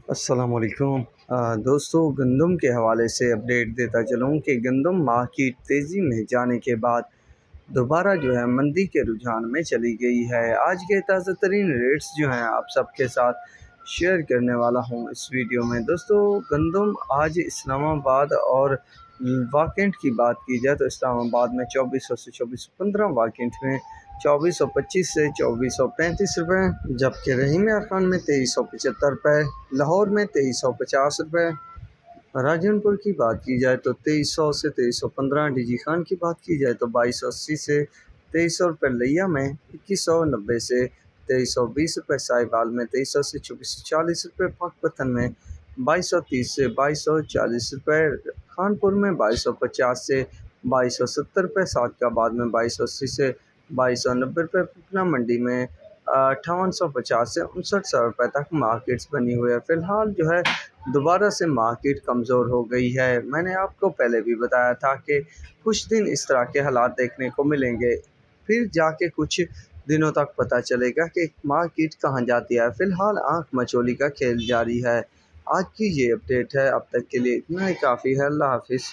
अस्सलामुअलैकुम। दोस्तों, गंदम के हवाले से अपडेट देता चलूँ कि गंदम मार्केट तेज़ी में जाने के बाद दोबारा जो है मंदी के रुझान में चली गई है। आज के ताज़ा तरीन रेट्स जो हैं आप सबके साथ शेयर करने वाला हूँ इस वीडियो में। दोस्तों, गंदम आज इस्लामाबाद और वाकेंट की बात की जाए तो इस्लामाबाद में 2400 से 2415, वाकेंट में 2425 से 2435 रुपये, जबकि रहीम खान में 2375 रुपये, लाहौर में 2350 रुपये। राजनपुर की बात की जाए तो 2300 से 2315, डीजी खान की बात की जाए तो 2280 से 2300 रुपये, लिया में 2190 से 2320 रुपये, साहिवाल में 2300 से 2440 रुपये, पाकपतन में 2230 से 2240 रुपये, खानपुर में 2250 से 2270 रुपये, सादकाबाद में 2280 से 2290 रुपये, पटना मंडी में 5850 से 5900 रुपये तक मार्केट्स बनी हुई है। फ़िलहाल जो है दोबारा से मार्केट कमज़ोर हो गई है। मैंने आपको पहले भी बताया था कि कुछ दिन इस तरह के हालात देखने को मिलेंगे, फिर जाके कुछ दिनों तक पता चलेगा कि मार्केट कहाँ जाती है। फ़िलहाल आँख मचोली का खेल जारी है। आज की ये अपडेट है, अब तक के लिए इतना ही काफ़ी है। अल्लाह हाफ़िज़।